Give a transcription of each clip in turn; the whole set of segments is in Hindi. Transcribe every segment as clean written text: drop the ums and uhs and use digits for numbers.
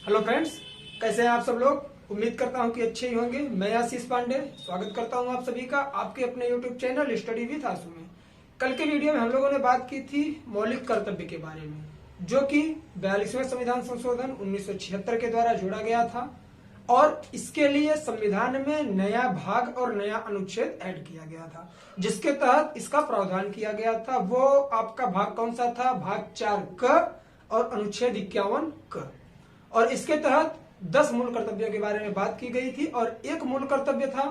हेलो फ्रेंड्स, कैसे हैं आप सब लोग। उम्मीद करता हूं कि अच्छे ही होंगे। मैं आशीष पांडे स्वागत करता हूं आप सभी का आपके अपने यूट्यूब चैनल स्टडी विद आशु में। कल के वीडियो में हम लोगों ने बात की थी मौलिक कर्तव्य के बारे में, जो कि 42वें संविधान संशोधन 1976 के द्वारा जोड़ा गया था और इसके लिए संविधान में नया भाग और नया अनुच्छेद ऐड किया गया था, जिसके तहत इसका प्रावधान किया गया था। वो आपका भाग कौन सा था? भाग 4 क और अनुच्छेद 51 क। और इसके तहत 10 मूल कर्तव्यों के बारे में बात की गई थी और एक मूल कर्तव्य था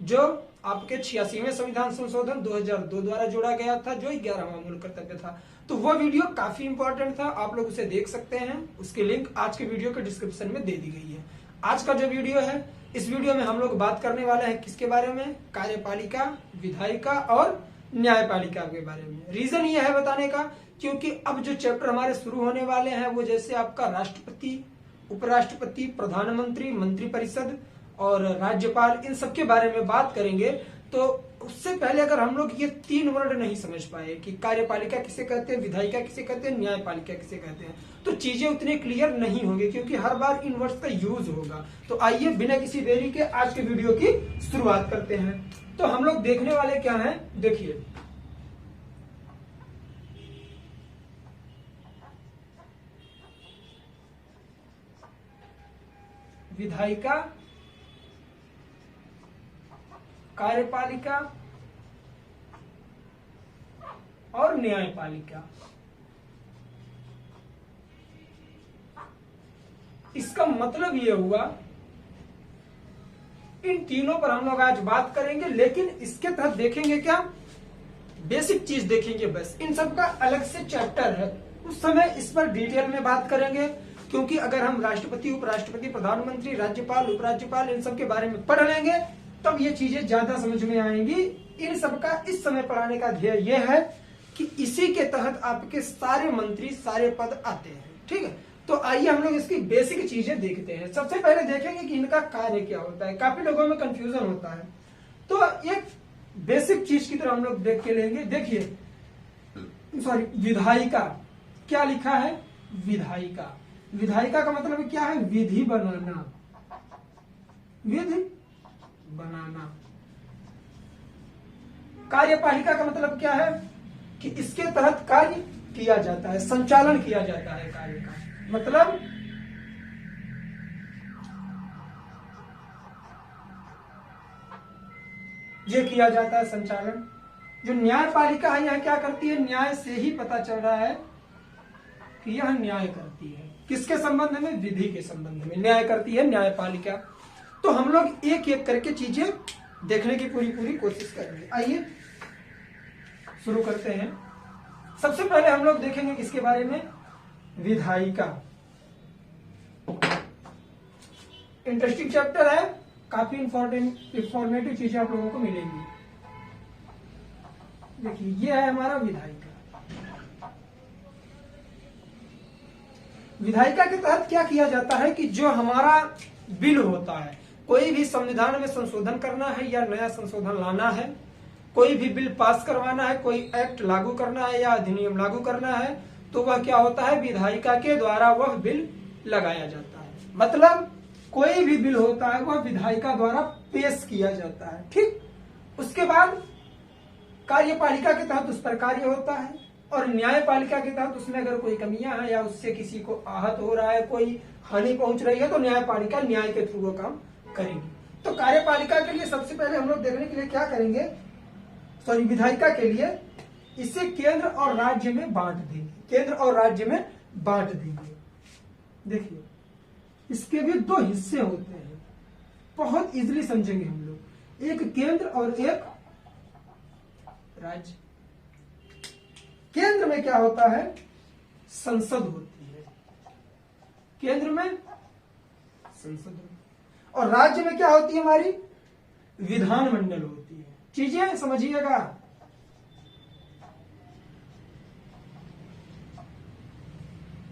जो आपके 86वें संविधान संशोधन 2002 द्वारा जोड़ा गया था, जो 11वां मूल कर्तव्य था। तो वो वीडियो काफी इंपॉर्टेंट था, आप लोग उसे देख सकते हैं। उसकी लिंक आज के वीडियो के डिस्क्रिप्शन में दे दी गई है। आज का जो वीडियो है, इस वीडियो में हम लोग बात करने वाले हैं किसके बारे में? कार्यपालिका, विधायिका और न्यायपालिका के बारे में। रीजन ये है बताने का, क्योंकि अब जो चैप्टर हमारे शुरू होने वाले हैं वो जैसे आपका राष्ट्रपति, उपराष्ट्रपति, प्रधानमंत्री, मंत्रिपरिषद और राज्यपाल, इन सब के बारे में बात करेंगे। तो उससे पहले अगर हम लोग ये 3 वर्ड नहीं समझ पाए कि कार्यपालिका किसे कहते हैं, विधायिका किसे कहते हैं, न्यायपालिका किसे कहते हैं, तो चीजें उतनी क्लियर नहीं होंगी, क्योंकि हर बार इन वर्ड्स का यूज होगा। तो आइए बिना किसी देरी के आज के वीडियो की शुरुआत करते हैं। तो हम लोग देखने वाले क्या है, देखिए। विधायिका, कार्यपालिका और न्यायपालिका। इसका मतलब यह हुआ, इन तीनों पर हम लोग आज बात करेंगे, लेकिन इसके तहत देखेंगे क्या? बेसिक चीज देखेंगे बस। इन सब का अलग से चैप्टर है, उस समय इस पर डिटेल में बात करेंगे, क्योंकि अगर हम राष्ट्रपति, उपराष्ट्रपति, प्रधानमंत्री, राज्यपाल, उपराज्यपाल इन सब के बारे में पढ़ लेंगे तब ये चीजें ज्यादा समझ में आएंगी। इन सब का इस समय पढ़ाने का ध्येय यह है कि इसी के तहत आपके सारे मंत्री, सारे पद आते हैं। ठीक है, तो आइए हम लोग इसकी बेसिक चीजें देखते हैं। सबसे पहले देखेंगे कि इनका कार्य क्या होता है। काफी लोगों में कंफ्यूजन होता है, तो एक बेसिक चीज की तरह हम लोग देख के लेंगे। देखिए, सॉरी, विधायिका क्या लिखा है? विधायिका। विधायिका का मतलब क्या है? विधि बनाना, विधि बनाना। कार्यपालिका का मतलब क्या है? कि इसके तहत कार्य किया जाता है, संचालन किया जाता है कार्य का। मतलब ये किया जाता है संचालन। जो न्यायपालिका है, यह क्या करती है? न्याय से ही पता चल रहा है कि यह न्याय करती है। किसके संबंध में? विधि के संबंध में न्याय करती है न्यायपालिका। तो हम लोग एक एक करके चीजें देखने की पूरी कोशिश करेंगे। आइए शुरू करते हैं। सबसे पहले हम लोग देखेंगे किसके बारे में? विधायिका। इंटरेस्टिंग चैप्टर है, काफी इंफॉर्मेटिव चीजें आप लोगों को मिलेंगी। देखिए, ये है हमारा विधायिका। विधायिका के तहत क्या किया जाता है कि जो हमारा बिल होता है, कोई भी संविधान में संशोधन करना है या नया संशोधन लाना है, कोई भी बिल पास करवाना है, कोई एक्ट लागू करना है या अधिनियम लागू करना है, तो वह क्या होता है? विधायिका के द्वारा वह बिल लगाया जाता है। मतलब कोई भी बिल होता है वह विधायिका द्वारा पेश किया जाता है। ठीक, उसके बाद कार्यपालिका के तहत उस पर कार्य होता है और न्यायपालिका के तहत उसमें अगर कोई कमियां हैं या उससे किसी को आहत हो रहा है, कोई हानि पहुंच रही है, तो न्यायपालिका न्याय के थ्रू वो काम करेगी। तो कार्यपालिका के लिए सबसे पहले हम लोग देखने के लिए क्या करेंगे, सॉरी, विधायिका के लिए इसे केंद्र और राज्य में बांट देंगे। केंद्र और राज्य में बांट देंगे। देखिए, इसके भी 2 हिस्से होते हैं, बहुत इजीली समझेंगे हम लोग। एक केंद्र और एक राज्य। केंद्र में क्या होता है? संसद होती है, केंद्र में संसद। और राज्य में क्या होती है? हमारी विधानमंडल होती है। चीजें समझिएगा।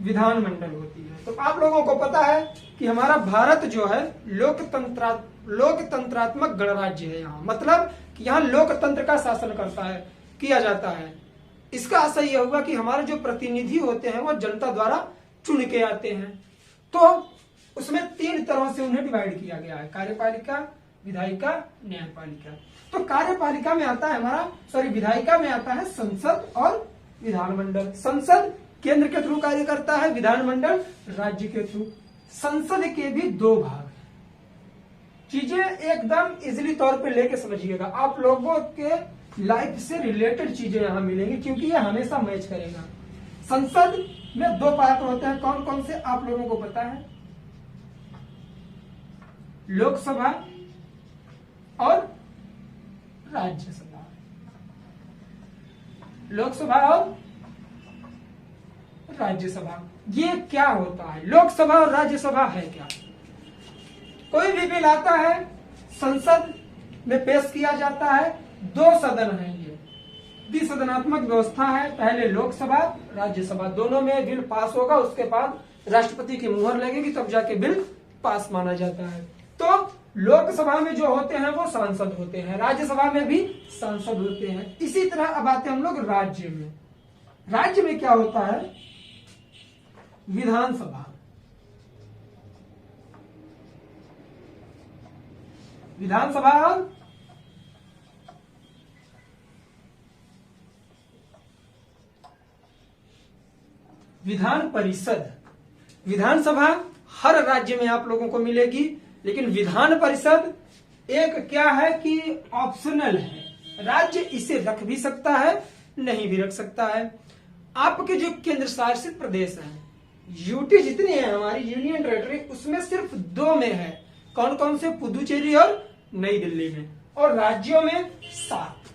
विधानमंडल होती है। तो आप लोगों को पता है कि हमारा भारत जो है लोकतंत्रात्मक गणराज्य है। यहाँ मतलब कि यहाँ लोकतंत्र का शासन करता है, किया जाता है। इसका आशय यह हुआ कि हमारे जो प्रतिनिधि होते हैं वो जनता द्वारा चुन के आते हैं। तो उसमें 3 तरह से उन्हें डिवाइड किया गया है, कार्यपालिका, विधायिका, न्यायपालिका। तो कार्यपालिका में आता है हमारा विधायिका में आता है संसद और विधानमंडल। संसद केंद्र के थ्रू कार्य करता है, विधानमंडल राज्य के थ्रू। संसद के भी 2 भाग। चीजें एकदम इजिली तौर पे लेके समझिएगा, आप लोगों के लाइफ से रिलेटेड चीजें यहां मिलेंगी, क्योंकि ये हमेशा मैच करेगा। संसद में 2 पार्ट होते हैं, कौन कौन से आप लोगों को पता है? लोकसभा और राज्यसभा। लोकसभा और राज्यसभा, ये क्या होता है? लोकसभा और राज्यसभा है क्या? कोई भी बिल आता है, संसद में पेश किया जाता है, 2 सदन है, ये द्विसदनात्मक व्यवस्था है। पहले लोकसभा, राज्यसभा, दोनों में बिल पास होगा, उसके बाद राष्ट्रपति की मुहर लगेगी, तब जाके बिल पास माना जाता है। तो लोकसभा में जो होते हैं वो सांसद होते हैं, राज्यसभा में भी सांसद होते हैं। इसी तरह अब आते हैं हम लोग राज्य में। राज्य में क्या होता है? विधानसभा, विधानसभा और विधान परिषद। विधानसभा हर राज्य में आप लोगों को मिलेगी, लेकिन विधान परिषद एक क्या है कि ऑप्शनल है, राज्य इसे रख भी सकता है, नहीं भी रख सकता है। आपके जो केंद्र शासित प्रदेश हैं, यूटी जितनी है हमारी यूनियन टेरिटरी, उसमें सिर्फ 2 में है, कौन कौन से? पुदुचेरी और नई दिल्ली में। और राज्यों में 7,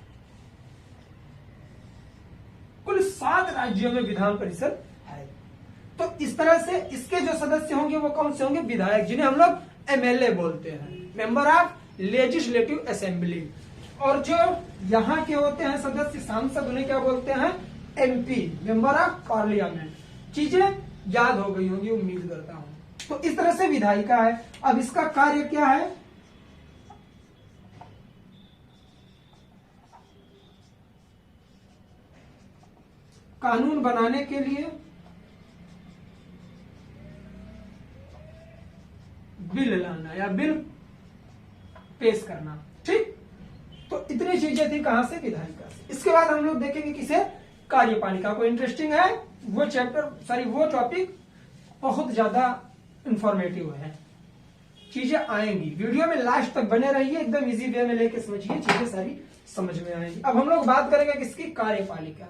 कुल 7 राज्यों में विधान परिषद है। तो इस तरह से इसके जो सदस्य होंगे वो कौन से होंगे? विधायक, जिन्हें हम लोग एमएलए बोलते हैं, मेंबर ऑफ लेजिस्लेटिव असेंबली। और जो यहाँ के होते हैं सदस्य, सांसद, उन्हें क्या बोलते हैं? MP, member of parliament. चीजें याद हो गई होंगी उम्मीद करता हूं। तो इस तरह से विधायिका है। अब इसका कार्य क्या है? कानून बनाने के लिए, बिल लाना या बिल पेश करना। ठीक, तो इतनी चीजें थी कहां से? विधायिका से। इसके बाद हम लोग देखेंगे किसे? कार्यपालिका को। इंटरेस्टिंग है वो चैप्टर, वो टॉपिक बहुत ज्यादा इंफॉर्मेटिव है। चीजें आएंगी वीडियो में, लास्ट तक बने रहिए, एकदम इजी वे में लेके समझिए, चीजें सारी समझ में आएंगी। अब हम लोग बात करेंगे किसकी? कार्यपालिका।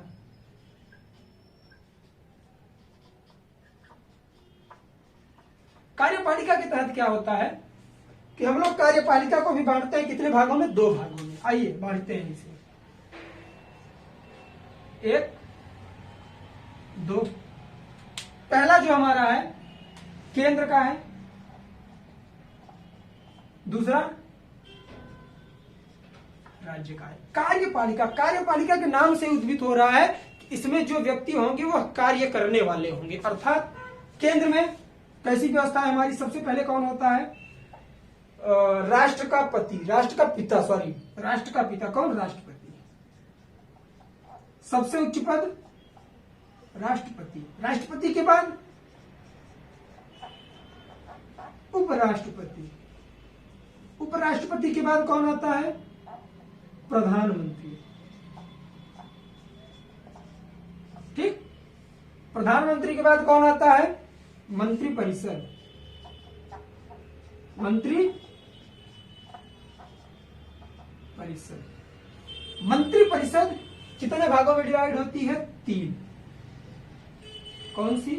कार्यपालिका के तहत क्या होता है कि हम लोग कार्यपालिका को भी बांटते हैं कितने भागों में? 2 भागों में। आइए बांटते हैं इसे, 1, 2। पहला जो हमारा है केंद्र का है, दूसरा राज्य का है। कार्यपालिका, कार्यपालिका के नाम से उद्भूत हो रहा है कि इसमें जो व्यक्ति होंगे वो कार्य करने वाले होंगे। अर्थात केंद्र में कैसी व्यवस्था है हमारी? सबसे पहले कौन होता है? राष्ट्र का पति, राष्ट्र का पिता, राष्ट्र का पिता कौन? राष्ट्रपति। सबसे उच्च पद राष्ट्रपति। राष्ट्रपति के बाद उपराष्ट्रपति। उपराष्ट्रपति के बाद कौन आता है? प्रधानमंत्री। ठीक, प्रधानमंत्री के बाद कौन आता है? मंत्रिपरिषद। मंत्री परिषद। मंत्रिपरिषद कितने भागों में डिवाइड होती है? 3। कौन सी?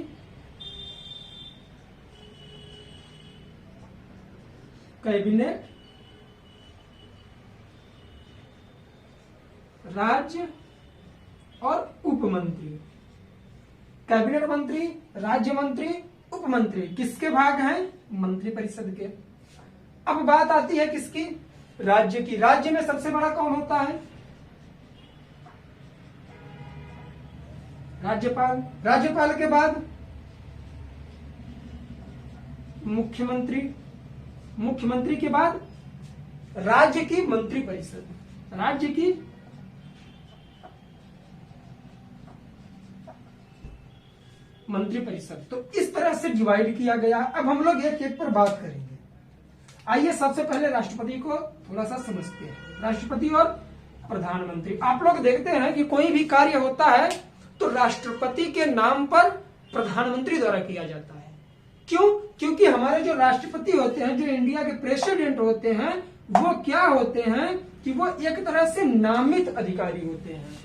कैबिनेट, राज्य और उपमंत्री। कैबिनेट मंत्री, राज्य मंत्री, उपमंत्री किसके भाग हैं? मंत्रिपरिषद के। अब बात आती है किसकी? राज्य की। राज्य में सबसे बड़ा कौन होता है? राज्यपाल। राज्यपाल के बाद मुख्यमंत्री। मुख्यमंत्री के बाद राज्य की मंत्रिपरिषद। राज्य की मंत्रिपरिषद। तो इस तरह से डिवाइड किया गया। अब हम लोग एक एक पर बात करेंगे। आइए सबसे पहले राष्ट्रपति को थोड़ा सा समझते हैं। राष्ट्रपति और प्रधानमंत्री, आप लोग देखते हैं कि कोई भी कार्य होता है तो राष्ट्रपति के नाम पर प्रधानमंत्री द्वारा किया जाता है। क्यों? क्योंकि हमारे जो राष्ट्रपति होते हैं, जो इंडिया के प्रेसिडेंट होते हैं, वो क्या होते हैं कि वो एक तरह से नामित अधिकारी होते हैं।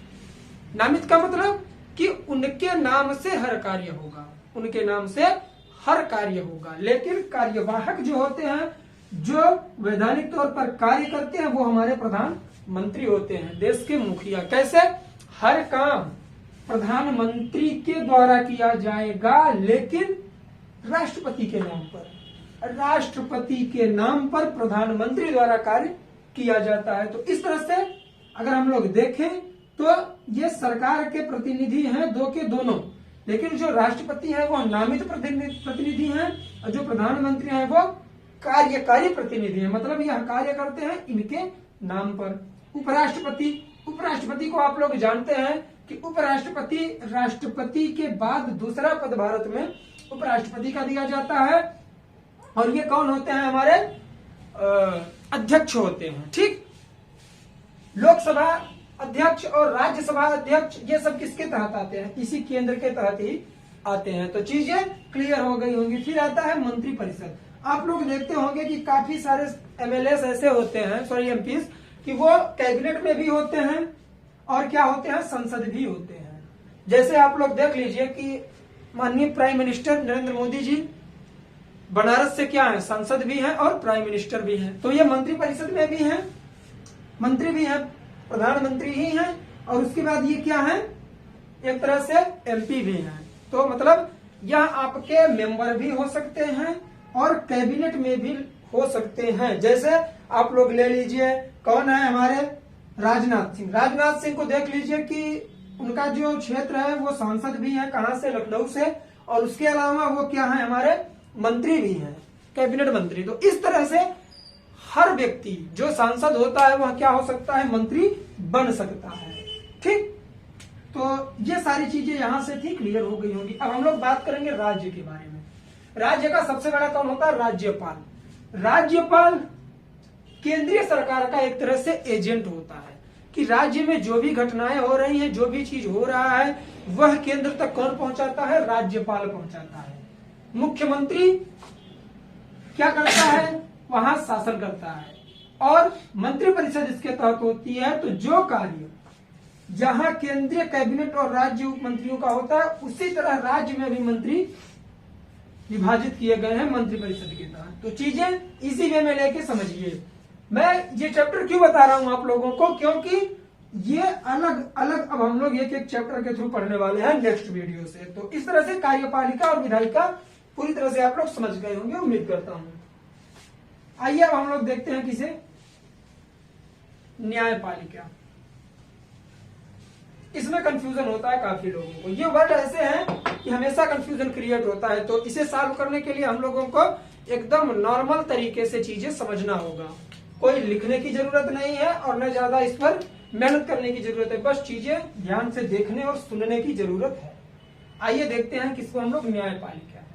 नामित का मतलब कि उनके नाम से हर कार्य होगा, उनके नाम से हर कार्य होगा। लेकिन कार्यवाहक जो होते हैं, जो वैधानिक तौर पर कार्य करते हैं, वो हमारे प्रधानमंत्री होते हैं, देश के मुखिया। कैसे? हर काम प्रधानमंत्री के द्वारा किया जाएगा, लेकिन राष्ट्रपति के नाम पर, राष्ट्रपति के नाम पर प्रधानमंत्री द्वारा कार्य किया जाता है। तो इस तरह से अगर हम लोग देखें तो ये सरकार के प्रतिनिधि हैं, दो के दोनों, लेकिन जो राष्ट्रपति है वो नामित प्रतिनिधि हैं और जो प्रधानमंत्री हैं वो कार्यकारी प्रतिनिधि हैं, मतलब यह कार्य करते हैं इनके नाम पर। उपराष्ट्रपति, उपराष्ट्रपति को आप लोग जानते हैं कि उपराष्ट्रपति राष्ट्रपति के बाद दूसरा पद भारत में उपराष्ट्रपति का दिया जाता है। और ये कौन होते हैं? हमारे अध्यक्ष होते हैं। ठीक, लोकसभा अध्यक्ष और राज्यसभा अध्यक्ष ये सब किसके तहत आते हैं? इसी केंद्र के तहत ही आते हैं। तो चीजें क्लियर हो गई होंगी। फिर आता है मंत्रिपरिषद। आप लोग देखते होंगे कि काफी सारे एमएलए ऐसे होते हैं, सॉरी एमपीज, कि वो कैबिनेट में भी होते हैं और क्या होते हैं, संसद भी होते हैं। जैसे आप लोग देख लीजिए कि माननीय प्राइम मिनिस्टर नरेंद्र मोदी जी बनारस से क्या है, सांसद भी हैं और प्राइम मिनिस्टर भी हैं। तो ये मंत्रिपरिषद में भी हैं, मंत्री भी हैं, प्रधानमंत्री ही हैं, और उसके बाद ये क्या है, एक तरह से एमपी भी हैं। तो मतलब यह आपके मेंबर भी हो सकते हैं और कैबिनेट में भी हो सकते हैं। जैसे आप लोग ले लीजिए, कौन है हमारे, राजनाथ सिंह। राजनाथ सिंह को देख लीजिए कि उनका जो क्षेत्र है वो सांसद भी है, कहां से, लखनऊ से, और उसके अलावा वो क्या है, हमारे मंत्री भी हैं, कैबिनेट मंत्री। तो इस तरह से हर व्यक्ति जो सांसद होता है वह क्या हो सकता है, मंत्री बन सकता है। ठीक, तो ये सारी चीजें यहां से थी, क्लियर हो गई होंगी। अब हम लोग बात करेंगे राज्य के बारे में। राज्य का सबसे बड़ा कौन होता है, राज्यपाल। राज्यपाल केंद्रीय सरकार का एक तरह से एजेंट होता है कि राज्य में जो भी घटनाएं हो रही हैं, जो भी चीज हो रहा है, वह केंद्र तक कौन पहुंचाता है, राज्यपाल पहुंचाता है। मुख्यमंत्री क्या करता है, वहां शासन करता है, और मंत्रिपरिषद इसके तहत होती है। तो जो कार्य जहां केंद्रीय कैबिनेट और राज्य उप मंत्रियों का होता है, उसी तरह राज्य में भी मंत्री विभाजित किए गए हैं मंत्रिपरिषद के तहत। तो चीजें इसी वे में लेके समझिए। मैं ये चैप्टर क्यों बता रहा हूं आप लोगों को, क्योंकि ये अलग अलग अब हम लोग एक एक चैप्टर के थ्रू पढ़ने वाले हैं नेक्स्ट वीडियो से। तो इस तरह से कार्यपालिका और विधायिका पूरी तरह से आप लोग समझ गए होंगे, उम्मीद करता हूं। आइए अब हम लोग देखते हैं किसे, न्यायपालिका। इसमें कंफ्यूजन होता है काफी लोगों को। ये वर्ड ऐसे हैं कि हमेशा कंफ्यूजन क्रिएट होता है। तो इसे सॉल्व करने के लिए हम लोगों को एकदम नॉर्मल तरीके से चीजें समझना होगा। कोई लिखने की जरूरत नहीं है और न ज्यादा इस पर मेहनत करने की जरूरत है, बस चीजें ध्यान से देखने और सुनने की जरूरत है। आइए देखते हैं किसको हम लोग न्यायपालिका।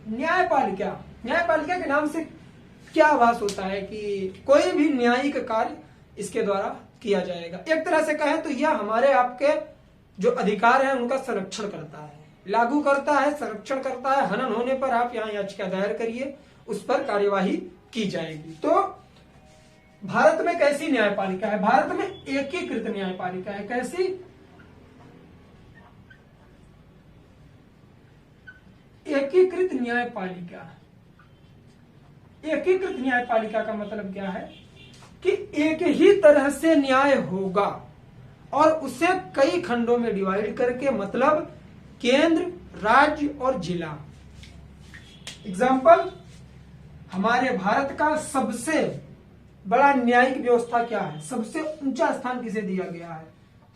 न्यायपालिका, न्यायपालिका के नाम से क्या आभास होता है कि कोई भी न्यायिक कार्य इसके द्वारा किया जाएगा। एक तरह से कहें तो यह हमारे आपके जो अधिकार हैं उनका संरक्षण करता है, लागू करता है, संरक्षण करता है। हनन होने पर आप यहाँ याचिका दायर करिए, उस पर कार्यवाही की जाएगी। तो भारत में कैसी न्यायपालिका है, भारत में एकीकृत न्यायपालिका है। कैसी, एकीकृत न्यायपालिका। एकीकृत न्यायपालिका का मतलब क्या है कि एक ही तरह से न्याय होगा और उसे कई खंडों में डिवाइड करके, मतलब केंद्र, राज्य और जिला। एग्जाम्पल, हमारे भारत का सबसे बड़ा न्यायिक व्यवस्था क्या है, सबसे ऊंचा स्थान किसे दिया गया है,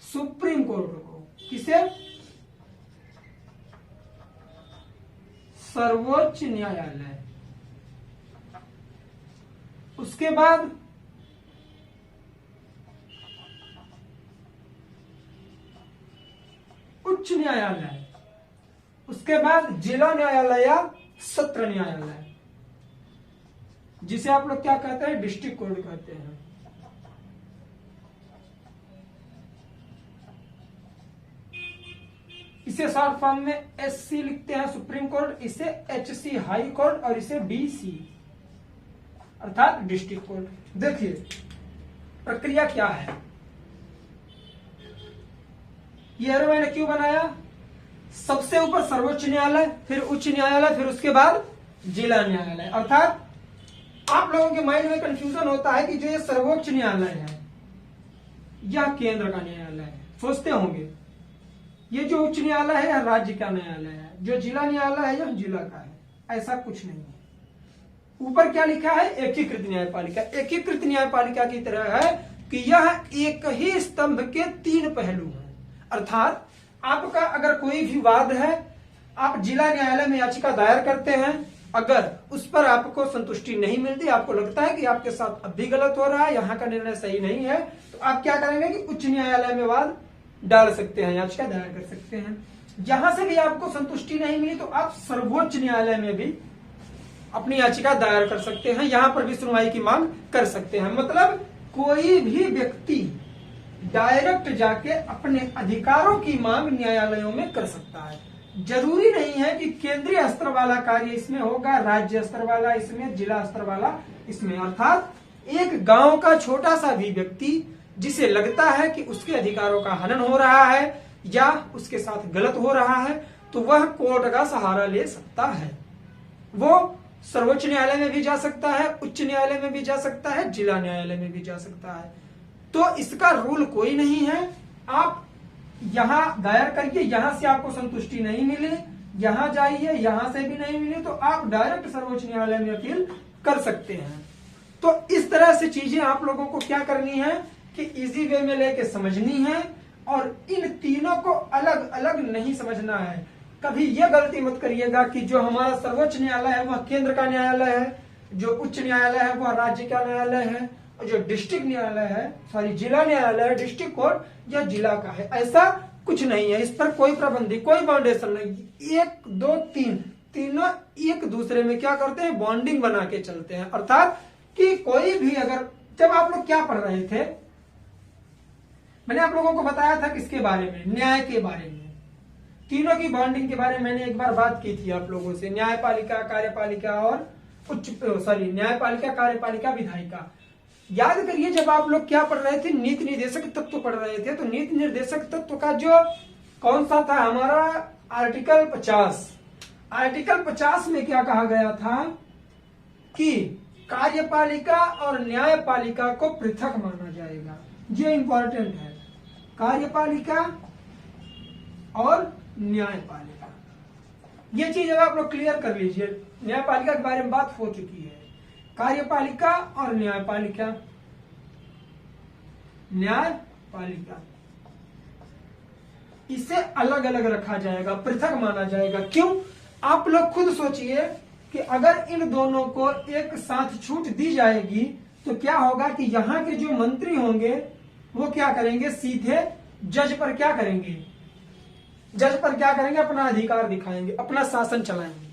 सुप्रीम कोर्ट को। किसे, सर्वोच्च न्यायालय। उसके बाद उच्च न्यायालय, उसके बाद जिला न्यायालय या सत्र न्यायालय, जिसे आप लोग क्या कहते हैं, डिस्ट्रिक्ट कोर्ट कहते हैं। इसे शॉर्ट फॉर्म में एससी लिखते हैं, सुप्रीम कोर्ट, इसे एचसी हाई कोर्ट, और इसे डीसी अर्थात डिस्ट्रिक्ट कोर्ट। देखिए प्रक्रिया क्या है, ये एरो मैंने क्यों बनाया, सबसे ऊपर सर्वोच्च न्यायालय, फिर उच्च न्यायालय, फिर उसके बाद जिला न्यायालय। अर्थात आप लोगों के माइंड में कंफ्यूजन होता है कि जो ये सर्वोच्च न्यायालय है यह केंद्र का न्यायालय है, सोचते होंगे ये जो उच्च न्यायालय है यह राज्य का न्यायालय है, जो जिला न्यायालय है यह जिला का है। ऐसा कुछ नहीं है। ऊपर क्या लिखा है, एकीकृत न्यायपालिका। एकीकृत न्यायपालिका की तरह है कि यह एक ही स्तंभ के 3 पहलू हैं। अर्थात आपका अगर कोई भी वाद है, आप जिला न्यायालय में याचिका दायर करते हैं, अगर उस पर आपको संतुष्टि नहीं मिलती, आपको लगता है कि आपके साथ अब भी गलत हो रहा है, यहाँ का निर्णय सही नहीं है, तो आप क्या करेंगे कि उच्च न्यायालय में वाद डाल सकते हैं, याचिका दायर कर सकते हैं। यहां से भी आपको संतुष्टि नहीं मिली तो आप सर्वोच्च न्यायालय में भी अपनी याचिका दायर कर सकते हैं, यहां पर भी सुनवाई की मांग कर सकते हैं। मतलब कोई भी व्यक्ति डायरेक्ट जाके अपने अधिकारों की मांग न्यायालयों में कर सकता है। जरूरी नहीं है कि केंद्रीय स्तर वाला कार्य इसमें होगा, राज्य स्तर वाला इसमें, जिला स्तर वाला इसमें। अर्थात एक गांव का छोटा सा भी व्यक्ति जिसे लगता है कि उसके अधिकारों का हनन हो रहा है या उसके साथ गलत हो रहा है, तो वह कोर्ट का सहारा ले सकता है। वो सर्वोच्च न्यायालय में भी जा सकता है, उच्च न्यायालय में भी जा सकता है, जिला न्यायालय में भी जा सकता है। तो इसका रूल कोई नहीं है। आप यहां दायर करिए, यहां से आपको संतुष्टि नहीं मिले, यहां जाइए, यहां से भी नहीं मिले, तो आप डायरेक्ट सर्वोच्च न्यायालय में अपील कर सकते हैं। तो इस तरह से चीजें आप लोगों को क्या करनी है कि इजी वे में लेके समझनी है, और इन तीनों को अलग अलग नहीं समझना है। कभी यह गलती मत करिएगा कि जो हमारा सर्वोच्च न्यायालय है वह केंद्र का न्यायालय है, जो उच्च न्यायालय है वह राज्य का न्यायालय है, और जो डिस्ट्रिक्ट न्यायालय है, जिला न्यायालय है, डिस्ट्रिक्ट कोर्ट या जिला का है। ऐसा कुछ नहीं है, इस पर कोई पाबंदी, कोई बाउंडेशन नहीं। 1 2 3 तीनों एक दूसरे में क्या करते हैं, बॉन्डिंग बना के चलते हैं। अर्थात कि कोई भी अगर, जब आप लोग क्या पढ़ रहे थे, मैंने आप लोगों को बताया था किसके बारे में, न्याय के बारे में, तीनों की बॉन्डिंग के बारे में मैंने एक बार बात की थी आप लोगों से, न्यायपालिका, कार्यपालिका और न्यायपालिका, कार्यपालिका, विधायिका। याद करिए जब आप लोग क्या पढ़ रहे थे, नीति निर्देशक तत्व पढ़ रहे थे, तो नीति निर्देशक तत्व का जो कौन सा था हमारा, आर्टिकल 50। आर्टिकल 50 में क्या कहा गया था कि कार्यपालिका और न्यायपालिका को पृथक माना जाएगा। ये इंपॉर्टेंट है, कार्यपालिका और न्यायपालिका, ये चीज अब आप लोग क्लियर कर लीजिए। न्यायपालिका के बारे में बात हो चुकी है, कार्यपालिका और न्यायपालिका, न्यायपालिका इसे अलग अलग रखा जाएगा, पृथक माना जाएगा। क्यों, आप लोग खुद सोचिए कि अगर इन दोनों को एक साथ छूट दी जाएगी तो क्या होगा कि यहाँ के जो मंत्री होंगे वो क्या करेंगे, सीधे जज पर क्या करेंगे, अपना अधिकार दिखाएंगे, अपना शासन चलाएंगे।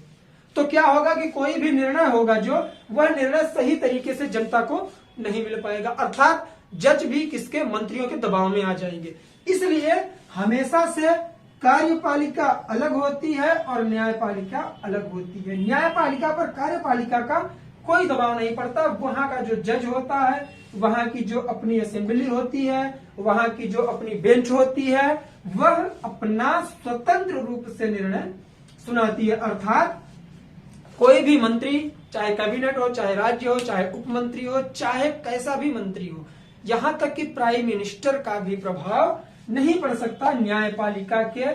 तो क्या होगा कि कोई भी निर्णय होगा जो वह निर्णय सही तरीके से जनता को नहीं मिल पाएगा। अर्थात जज भी किसके, मंत्रियों के दबाव में आ जाएंगे। इसलिए हमेशा से कार्यपालिका अलग होती है और न्यायपालिका अलग होती है। न्यायपालिका पर कार्यपालिका का कोई दबाव नहीं पड़ता। वहां का जो जज होता है, वहां की जो अपनी असेंबली होती है, वहां की जो अपनी बेंच होती है, वह अपना स्वतंत्र रूप से निर्णय सुनाती है। अर्थात कोई भी मंत्री, चाहे कैबिनेट हो, चाहे राज्य हो, चाहे उप मंत्री हो, चाहे कैसा भी मंत्री हो, यहां तक कि प्राइम मिनिस्टर का भी प्रभाव नहीं पड़ सकता न्यायपालिका के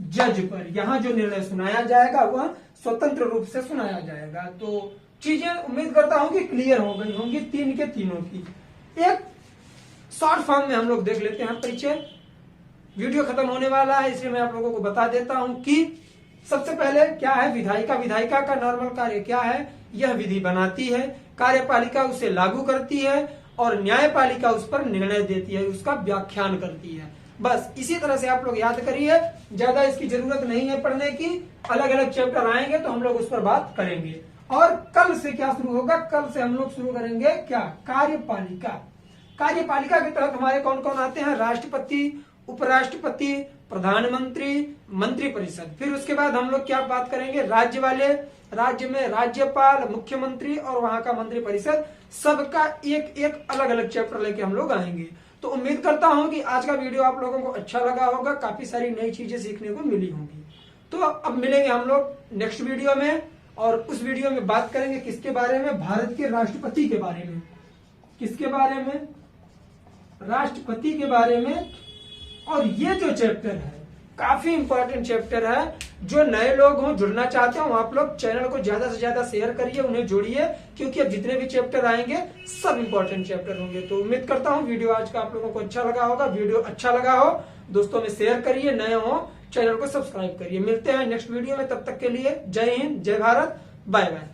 जज पर। यहां जो निर्णय सुनाया जाएगा वह स्वतंत्र रूप से सुनाया जाएगा। तो चीजें उम्मीद करता हूं कि क्लियर हो गई होंगी तीन के तीनों की। एक शॉर्ट फॉर्म में हम लोग देख लेते हैं परिचय। वीडियो खत्म होने वाला है इसलिए मैं आप लोगों को बता देता हूं कि सबसे पहले क्या है विधायिका। विधायिका का नॉर्मल कार्य क्या है, यह विधि बनाती है, कार्यपालिका उसे लागू करती है और न्यायपालिका उस पर निर्णय देती है, उसका व्याख्यान करती है। बस इसी तरह से आप लोग याद करिए, ज्यादा इसकी जरूरत नहीं है पढ़ने की। अलग अलग चैप्टर आएंगे तो हम लोग उस पर बात करेंगे। और कल से क्या शुरू होगा, कल से हम लोग शुरू करेंगे क्या, कार्यपालिका। कार्यपालिका के तहत हमारे कौन कौन आते हैं, राष्ट्रपति, उपराष्ट्रपति, प्रधानमंत्री, मंत्रिपरिषद। फिर उसके बाद हम लोग क्या बात करेंगे, राज्य वाले, राज्य में राज्यपाल, मुख्यमंत्री और वहां का मंत्रिपरिषद, सबका एक एक अलग अलग चैप्टर लेके हम लोग आएंगे। तो उम्मीद करता हूं कि आज का वीडियो आप लोगों को अच्छा लगा होगा, काफी सारी नई चीजें सीखने को मिली होंगी। तो अब मिलेंगे हम लोग नेक्स्ट वीडियो में, और उस वीडियो में बात करेंगे किसके बारे में, भारत के राष्ट्रपति के बारे में। किसके बारे में, राष्ट्रपति के बारे में। और ये जो चैप्टर है काफी इंपॉर्टेंट चैप्टर है। जो नए लोग हों, जुड़ना चाहते हो, आप लोग चैनल को ज्यादा से ज्यादा शेयर करिए, उन्हें जोड़िए, क्योंकि अब जितने भी चैप्टर आएंगे सब इंपॉर्टेंट चैप्टर होंगे। तो उम्मीद करता हूं वीडियो आज का आप लोगों को अच्छा लगा होगा। वीडियो अच्छा लगा हो दोस्तों में शेयर करिए, नए हो चैनल को सब्सक्राइब करिए। मिलते हैं नेक्स्ट वीडियो में, तब तक के लिए जय हिंद, जय भारत, बाय बाय।